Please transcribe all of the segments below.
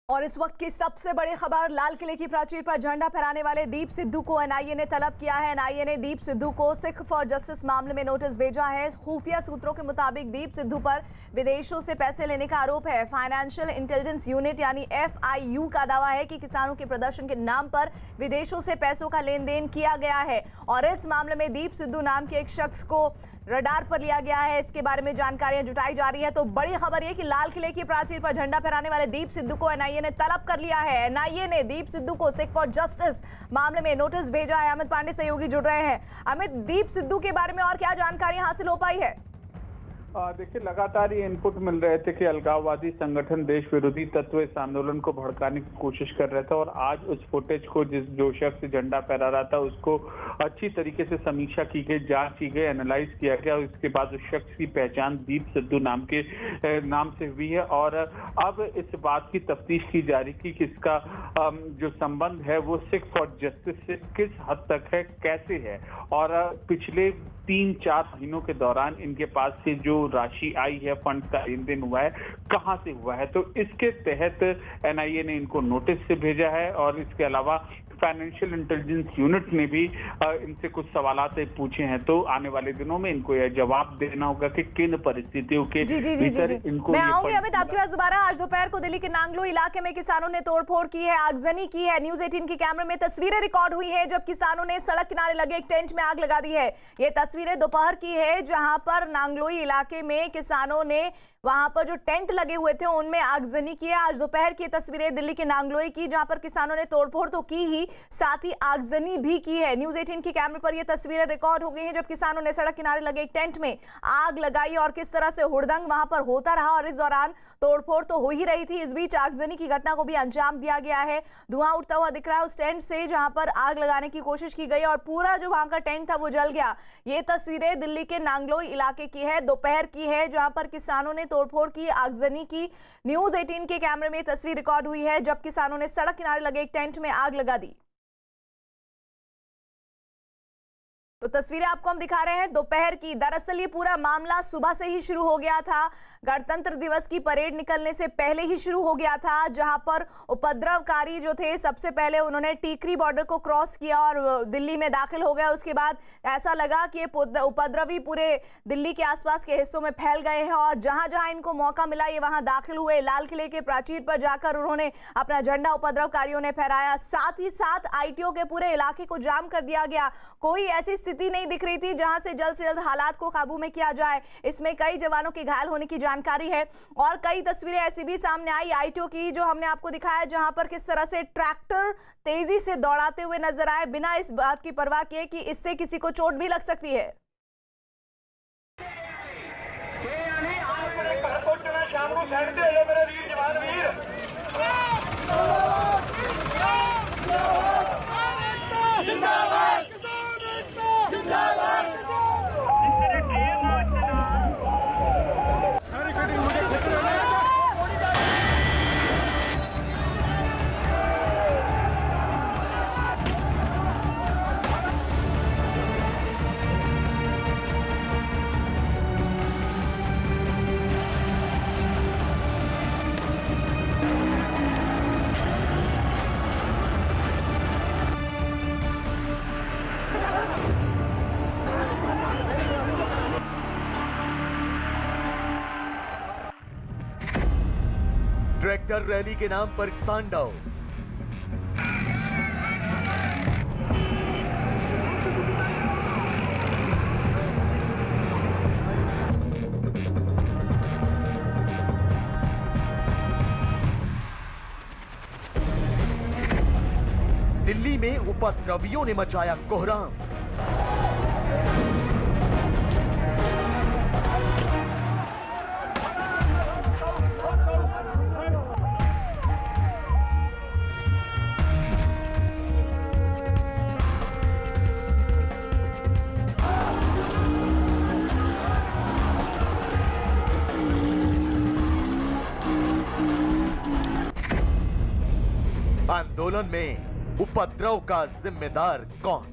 और इस वक्त की सबसे बड़ी खबर, लाल किले की प्राचीर पर झंडा फहराने वाले दीप सिद्धू को एनआईए ने तलब किया है। एनआईए ने दीप सिद्धू को सिख फॉर जस्टिस मामले में नोटिस भेजा है। खुफिया सूत्रों के मुताबिक दीप सिद्धू पर विदेशों से पैसे लेने का आरोप है। फाइनेंशियल इंटेलिजेंस यूनिट यानी FIU का दावा है कि किसानों के प्रदर्शन के नाम पर विदेशों से पैसों का लेन देन किया गया है और इस मामले में दीप सिद्धू नाम के एक शख्स को रडार पर लिया गया है। इसके बारे में जानकारियां जुटाई जा रही है। तो बड़ी खबर यह कि लाल किले की प्राचीर पर झंडा फहराने वाले दीप सिद्धू को एनआईए ने तलब कर लिया है। एनआईए ने दीप सिद्धू को सिख फॉर जस्टिस मामले में नोटिस भेजा है। अमित पांडे सहयोगी जुड़ रहे हैं। अमित, दीप सिद्धू के बारे में और क्या जानकारियां हासिल हो पाई है? देखिए, लगातार ये इनपुट मिल रहे थे कि अलगाववादी संगठन देश विरोधी तत्व इस आंदोलन को भड़काने की कोशिश कर रहे थे और आज उस फुटेज को जो शख्स झंडा फहरा रहा था उसको अच्छी तरीके से समीक्षा की गई, जांच की गई, एनालाइज किया गया और इसके बाद उस शख्स की पहचान दीप सिद्धू नाम से हुई है। और अब इस बात की तफ्तीश की जा रही कि किसका जो संबंध है वो सिख फॉर जस्टिस से किस हद तक है, कैसे है और पिछले 3-4 महीनों के दौरान इनके पास से जो राशि आई है, फंड का लेन देन हुआ है, कहां से हुआ है। तो इसके तहत एनआईए ने इनको नोटिस से भेजा है और इसके अलावा फाइनेंशियल इंटेलिजेंस यूनिट ने भी इनसे कुछ सवालात पूछे हैं। तो आने वाले दिनों में इनको यह जवाब देना होगा कि किन परिस्थितियों के भीतर इनको। मैं आऊंगी अमित आपके पास दोबारा। आज दोपहर को दिल्ली के नांगलो इलाके में किसानों ने तोड़फोड़ की है, आगजनी की है। न्यूज 18 के कैमरे में तस्वीरें रिकॉर्ड हुई है जब किसानों ने सड़क किनारे लगे एक टेंट में आग लगा दी है। ये तस्वीरें दोपहर की है जहां पर नांगलोई इलाके में किसानों ने वहां पर जो टेंट लगे हुए थे उनमें आगजनी की है। आज दोपहर की तस्वीरें दिल्ली के नांगलोई की जहां पर किसानों ने तोड़फोड़ तो की ही, साथ ही आगजनी भी की है। न्यूज 18 के कैमरे पर ये तस्वीरें रिकॉर्ड हो गई हैं जब किसानों ने सड़क किनारे लगे एक टेंट में आग लगाई और किस तरह से हुड़दंग वहां पर होता रहा और इस दौरान तोड़फोड़ तो हो ही रही थी, इस बीच आगजनी की घटना को भी अंजाम दिया गया है। धुआं उठता हुआ दिख रहा है उस टेंट से जहां पर आग लगाने की कोशिश की गई और पूरा जो वहां का टेंट था वो जल गया। ये तस्वीरें दिल्ली के नांगलोई इलाके की है, दोपहर की है जहां पर किसानों ने तोड़फोड़ की, आगजनी की। न्यूज 18 के कैमरे में तस्वीर रिकॉर्ड हुई है जब किसानों ने सड़क किनारे लगे एक टेंट में आग लगा दी। तो तस्वीरें आपको हम दिखा रहे हैं दोपहर की। दरअसल ये पूरा मामला सुबह से ही शुरू हो गया था, गणतंत्र दिवस की परेड निकलने से पहले ही शुरू हो गया था, जहां पर उपद्रवकारी जो थे सबसे पहले उन्होंने टीकरी बॉर्डर को क्रॉस किया और दिल्ली में दाखिल हो गया। उसके बाद ऐसा लगा कि ये उपद्रवी पूरे दिल्ली के आसपास के हिस्सों में फैल गए हैं और जहां जहां इनको मौका मिला ये वहां दाखिल हुए। लाल किले के प्राचीर पर जाकर उन्होंने अपना झंडा उपद्रवकारियों ने फहराया। साथ ही साथ ITO के पूरे इलाके को जाम कर दिया गया। कोई ऐसी स्थिति नहीं दिख रही थी जहां से जल्द हालात को काबू में किया जाए। इसमें कई जवानों के घायल होने की जानकारी है और कई तस्वीरें ऐसी भी सामने आई ITO की जो हमने आपको दिखाया जहां पर किस तरह से ट्रैक्टर तेजी से दौड़ाते हुए नजर आए बिना इस बात की परवाह किए कि इससे किसी को चोट भी लग सकती है। ट्रैक्टर रैली के नाम पर तांडव। दिल्ली में उपद्रवियों ने मचाया कोहराम। आंदोलन में उपद्रव का जिम्मेदार कौन?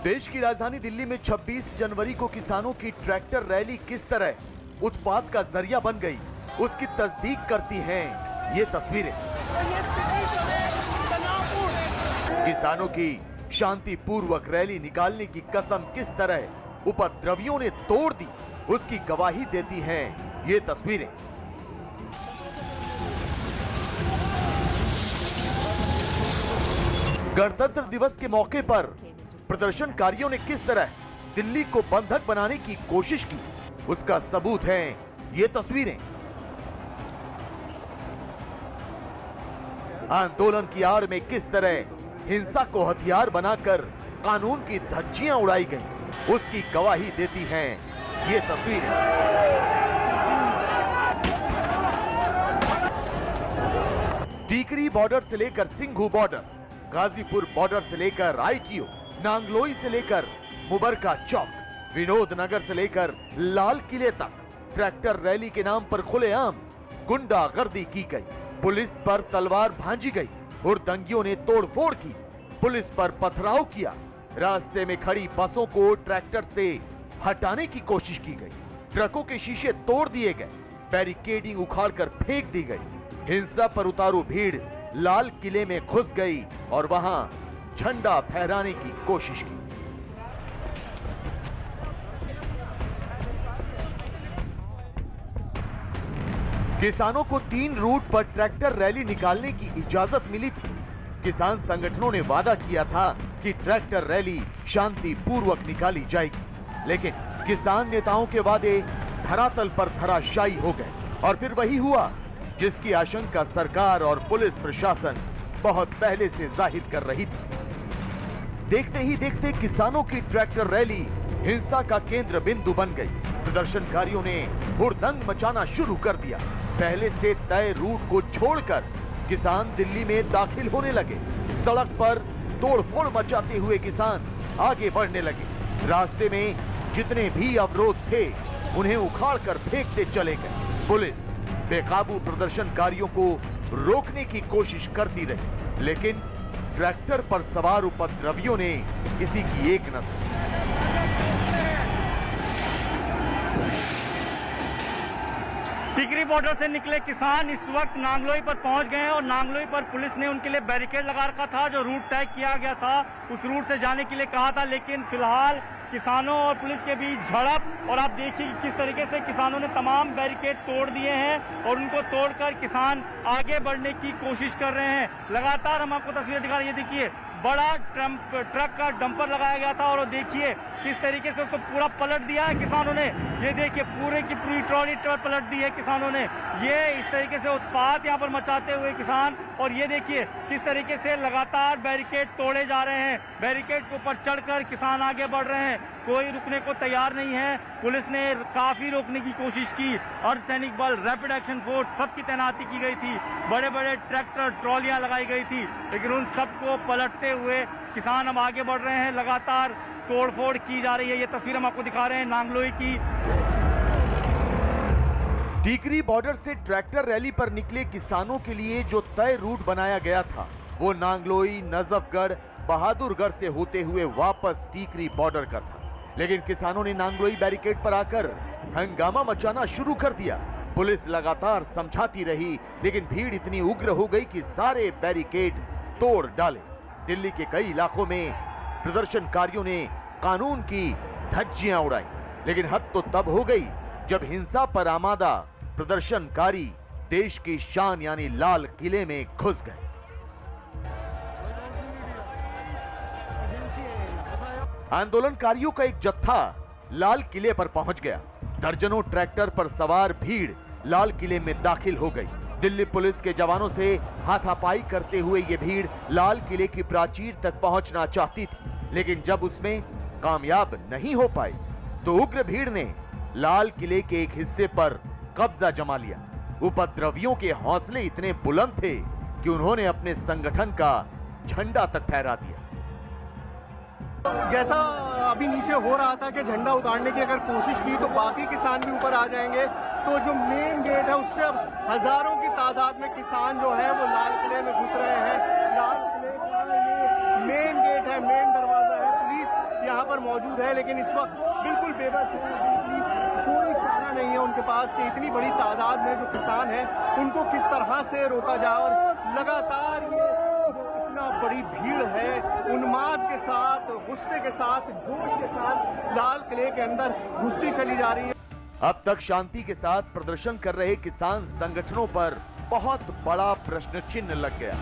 देश की राजधानी दिल्ली में 26 जनवरी को किसानों की ट्रैक्टर रैली किस तरह उत्पात का जरिया बन गई, उसकी तस्दीक करती हैं ये तस्वीरें। किसानों की शांतिपूर्वक रैली निकालने की कसम किस तरह उपद्रवियों ने तोड़ दी, उसकी गवाही देती हैं ये तस्वीरें। गणतंत्र दिवस के मौके पर प्रदर्शनकारियों ने किस तरह दिल्ली को बंधक बनाने की कोशिश की, उसका सबूत है ये तस्वीरें। आंदोलन की आड़ में किस तरह हिंसा को हथियार बनाकर कानून की धज्जियां उड़ाई गईं, उसकी गवाही देती हैं ये तस्वीरें। टीकरी बॉर्डर से लेकर सिंघू बॉर्डर, गाजीपुर बॉर्डर से लेकर आईटीओ, नांगलोई से लेकर मुबरका चौक, विनोद नगर से लेकर लाल किले तक ट्रैक्टर रैली के नाम पर खुलेआम गुंडागर्दी की गई। पुलिस पर तलवार भांजी गई और दंगियों ने तोड़फोड़ की। पुलिस पर पथराव किया। रास्ते में खड़ी बसों को ट्रैक्टर से हटाने की कोशिश की गई। ट्रकों के शीशे तोड़ दिए गए। बैरिकेडिंग उखाड़कर फेंक दी गई। हिंसा पर उतारू भीड़ लाल किले में घुस गई और वहां झंडा फहराने की कोशिश की। किसानों को 3 रूट पर ट्रैक्टर रैली निकालने की इजाजत मिली थी। किसान संगठनों ने वादा किया था कि ट्रैक्टर रैली शांतिपूर्वक निकाली जाएगी, लेकिन किसान नेताओं के वादे धरातल पर धराशायी हो गए और फिर वही हुआ जिसकी आशंका सरकार और पुलिस प्रशासन बहुत पहले से जाहिर कर रही थी। देखते ही देखते किसानों की ट्रैक्टर रैली हिंसा का केंद्र बिंदु बन गई। प्रदर्शनकारियों ने हुड़दंग मचाना शुरू कर दिया। पहले से तय रूट को छोड़कर किसान दिल्ली में दाखिल होने लगे। सड़क पर तोड़फोड़ मचाते हुए किसान आगे बढ़ने लगे। रास्ते में जितने भी अवरोध थे उन्हें उखाड़कर फेंकते चले गए। पुलिस बेकाबू प्रदर्शनकारियों को रोकने की कोशिश करती रही, लेकिन ट्रैक्टर पर सवार उपद्रवियों ने किसी की एक न सुनी। टीकरी बॉर्डर से निकले किसान इस वक्त नांगलोई पर पहुंच गए हैं और नांगलोई पर पुलिस ने उनके लिए बैरिकेड लगा रखा था। जो रूट तय किया गया था उस रूट से जाने के लिए कहा था, लेकिन फिलहाल किसानों और पुलिस के बीच झड़प और आप देखिए किस तरीके से किसानों ने तमाम बैरिकेड तोड़ दिए हैं और उनको तोड़कर किसान आगे बढ़ने की कोशिश कर रहे हैं। लगातार हम आपको तस्वीरें दिखा रहे हैं। ये देखिए बड़ा ट्रक का डंपर लगाया गया था और देखिए किस तरीके से उसको पूरा पलट दिया है किसानों ने। ये देखिए पूरे की पूरी ट्रॉली पलट दी है किसानों ने। ये इस तरीके से उत्पात यहाँ पर मचाते हुए किसान, और ये देखिए किस तरीके से लगातार बैरिकेड तोड़े जा रहे हैं। बैरिकेड के ऊपर चढ़कर किसान आगे बढ़ रहे हैं, कोई रुकने को तैयार नहीं है। पुलिस ने काफी रोकने की कोशिश की। अर्धसैनिक बल, रैपिड एक्शन फोर्स सबकी तैनाती की गई थी। बड़े बड़े ट्रैक्टर ट्रॉलियां लगाई गई थी, लेकिन उन सबको पलटते हुए किसान अब आगे बढ़ रहे हैं। लगातार तोड़फोड़ की जा रही है। ये तस्वीर हम आपको दिखा रहे हैं नांगलोई की। टीकरी बॉर्डर से ट्रैक्टर रैली पर निकले किसानों के लिए जो तय रूट बनाया गया था वो नांगलोई, नजफगढ़, बहादुरगढ़ से होते हुए वापस टीकरी बॉर्डर का था। लेकिन किसानों ने नांगलोई बैरिकेड पर आकर हंगामा मचाना शुरू कर दिया। पुलिस लगातार समझाती रही, लेकिन भीड़ इतनी उग्र हो गई कि सारे बैरिकेड तोड़ डाले। दिल्ली के कई इलाकों में प्रदर्शनकारियों ने कानून की धज्जियां उड़ाई, लेकिन हद तो तब हो गई जब हिंसा पर आमादा प्रदर्शनकारी देश की शान यानी लाल किले में घुस गए। आंदोलनकारियों का एक जत्था लाल किले पर पहुंच गया। दर्जनों ट्रैक्टर पर सवार भीड़ लाल किले में दाखिल हो गई। दिल्ली पुलिस के जवानों से हाथापाई करते हुए ये भीड़ लाल किले की प्राचीर तक पहुंचना चाहती थी, लेकिन जब उसमें कामयाब नहीं हो पाई तो उग्र भीड़ ने लाल किले के एक हिस्से पर कब्जा जमा लिया। उपद्रवियों के हौसले इतने बुलंद थे कि उन्होंने अपने संगठन का झंडा तक फहरा दिया। जैसा अभी नीचे हो रहा था कि झंडा उतारने की अगर कोशिश की तो बाकी किसान भी ऊपर आ जाएंगे, तो जो मेन गेट है उससे अब हजारों की तादाद में किसान जो है वो लाल किले में घुस रहे हैं। लाल किले का ये मेन गेट है, मेन दरवाजा है। पुलिस यहाँ पर मौजूद है, लेकिन इस वक्त बिल्कुल बेबस है। कोई चारा नहीं है उनके पास कि इतनी बड़ी तादाद में जो किसान हैं उनको किस तरह से रोका जाए। और लगातार ये इतना बड़ी भीड़ है उन्माद के साथ, गुस्से के साथ, जोश के साथ लाल किले के अंदर घुसती चली जा रही है। अब तक शांति के साथ प्रदर्शन कर रहे किसान संगठनों पर बहुत बड़ा प्रश्न चिन्ह लग गया।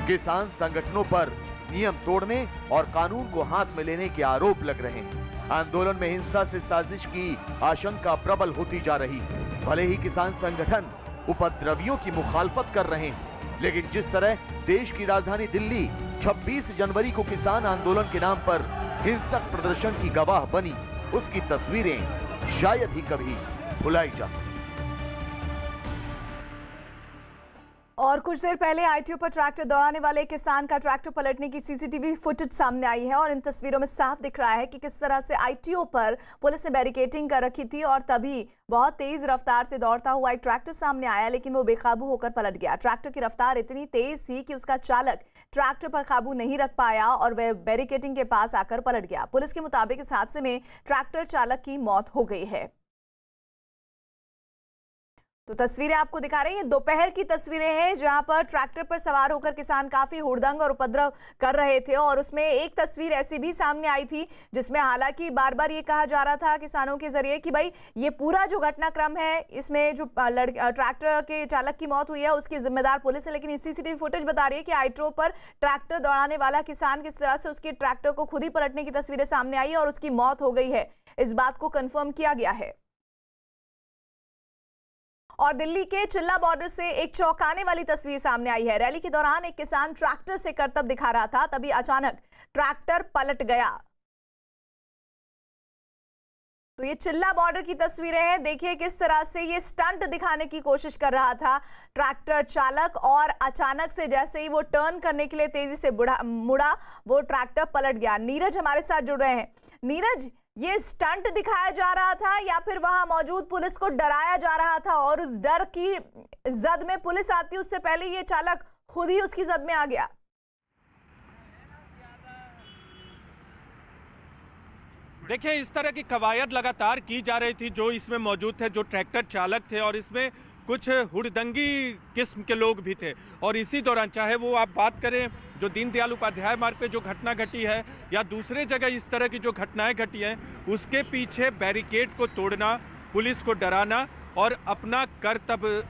किसान संगठनों पर नियम तोड़ने और कानून को हाथ में लेने के आरोप लग रहे हैं। आंदोलन में हिंसा से साजिश की आशंका प्रबल होती जा रही है। भले ही किसान संगठन उपद्रवियों की मुखालफत कर रहे हैं, लेकिन जिस तरह देश की राजधानी दिल्ली 26 जनवरी को किसान आंदोलन के नाम पर हिंसक प्रदर्शन की गवाह बनी, उसकी तस्वीरें शायद ही कभी भुलाई जा सके। और कुछ देर पहले आईटीओ पर ट्रैक्टर दौड़ाने वाले किसान का ट्रैक्टर पलटने की सीसीटीवी फुटेज सामने आई है और इन तस्वीरों में साफ दिख रहा है कि किस तरह से आईटीओ पर पुलिस ने बैरिकेडिंग कर रखी थी और तभी बहुत तेज रफ्तार से दौड़ता हुआ एक ट्रैक्टर सामने आया, लेकिन वो बेकाबू होकर पलट गया। ट्रैक्टर की रफ्तार इतनी तेज थी कि उसका चालक ट्रैक्टर पर काबू नहीं रख पाया और वह बैरिकेडिंग के पास आकर पलट गया। पुलिस के मुताबिक इस हादसे में ट्रैक्टर चालक की मौत हो गई है। तो तस्वीरें आपको दिखा रही हैं, दोपहर की तस्वीरें हैं जहां पर ट्रैक्टर पर सवार होकर किसान काफी हुड़दंग और उपद्रव कर रहे थे। और उसमें एक तस्वीर ऐसी भी सामने आई थी जिसमें हालांकि बार बार ये कहा जा रहा था किसानों के जरिए कि भाई ये पूरा जो घटनाक्रम है, इसमें जो ट्रैक्टर के चालक की मौत हुई है उसकी जिम्मेदार पुलिस है। लेकिन सीसीटीवी फुटेज बता रही है कि आईटीओ पर ट्रैक्टर दौड़ाने वाला किसान किस तरह से उसके ट्रैक्टर को खुद ही पलटने की तस्वीरें सामने आई और उसकी मौत हो गई है। इस बात को कंफर्म किया गया है। और दिल्ली के चिल्ला बॉर्डर से एक चौंकाने वाली तस्वीर सामने आई है। रैली के दौरान एक किसान ट्रैक्टर से करतब दिखा रहा था, तभी अचानक ट्रैक्टर पलट गया। तो ये चिल्ला बॉर्डर की तस्वीरें हैं। देखिए किस तरह से ये स्टंट दिखाने की कोशिश कर रहा था ट्रैक्टर चालक और अचानक से जैसे ही वो टर्न करने के लिए तेजी से मुड़ा, वो ट्रैक्टर पलट गया। नीरज हमारे साथ जुड़ रहे हैं। नीरज, ये स्टंट दिखाया जा रहा था या फिर वहां मौजूद पुलिस को डराया जा रहा था और उस डर की जद में पुलिस आती उससे पहले ये चालक खुद ही उसकी जद में आ गया? देखिए, इस तरह की कवायद लगातार की जा रही थी जो इसमें मौजूद थे, जो ट्रैक्टर चालक थे, और इसमें कुछ हुड़दंगी किस्म के लोग भी थे। और इसी दौरान चाहे वो आप बात करें जो दीनदयाल उपाध्याय मार्ग पे जो घटना घटी है या दूसरे जगह इस तरह की जो घटनाएं घटी हैं, उसके पीछे बैरिकेड को तोड़ना, पुलिस को डराना और अपना कर्तव्य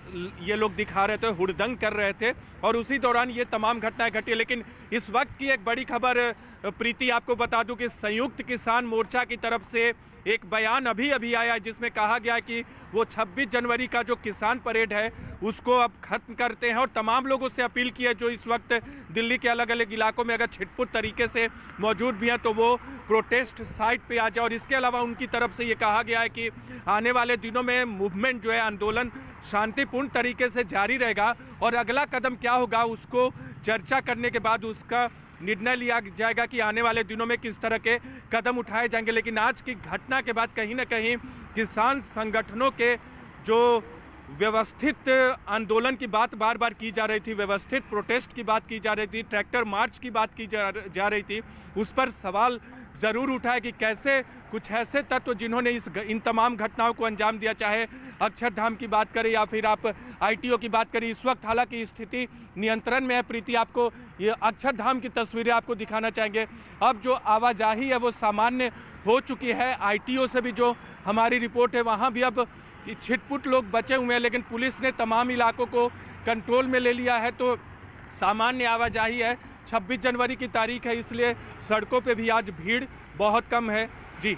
ये लोग दिखा रहे थे, हुड़दंग कर रहे थे और उसी दौरान ये तमाम घटनाएं घटी। लेकिन इस वक्त की एक बड़ी खबर प्रीति आपको बता दूं कि संयुक्त किसान मोर्चा की तरफ से एक बयान अभी आया है जिसमें कहा गया है कि वो 26 जनवरी का जो किसान परेड है उसको अब खत्म करते हैं और तमाम लोगों से अपील की है जो इस वक्त दिल्ली के अलग अलग इलाकों में अगर छिटपुट तरीके से मौजूद भी हैं तो वो प्रोटेस्ट साइट पे आ जाए। और इसके अलावा उनकी तरफ से ये कहा गया है कि आने वाले दिनों में मूवमेंट जो है, आंदोलन शांतिपूर्ण तरीके से जारी रहेगा और अगला कदम क्या होगा उसको चर्चा करने के बाद उसका निर्णय लिया जाएगा कि आने वाले दिनों में किस तरह के कदम उठाए जाएंगे। लेकिन आज की घटना के बाद कहीं ना कहीं किसान संगठनों के जो व्यवस्थित आंदोलन की बात बार बार की जा रही थी, व्यवस्थित प्रोटेस्ट की बात की जा रही थी, ट्रैक्टर मार्च की बात की जा रही थी, उस पर सवाल ज़रूर उठा है कि कैसे कुछ ऐसे तत्व जिन्होंने इन तमाम घटनाओं को अंजाम दिया, चाहे अक्षरधाम की बात करें या फिर आप आईटीओ की बात करें। इस वक्त हालांकि स्थिति नियंत्रण में है। प्रीति, आपको ये अक्षरधाम की तस्वीरें आपको दिखाना चाहेंगे। अब जो आवाजाही है वो सामान्य हो चुकी है। आईटीओ से भी जो हमारी रिपोर्ट है वहाँ भी अब छिटपुट लोग बचे हुए हैं, लेकिन पुलिस ने तमाम इलाकों को कंट्रोल में ले लिया है। तो सामान्य आवाजाही है। 26 जनवरी की तारीख है, इसलिए सड़कों पे भी आज भीड़ बहुत कम है। जी।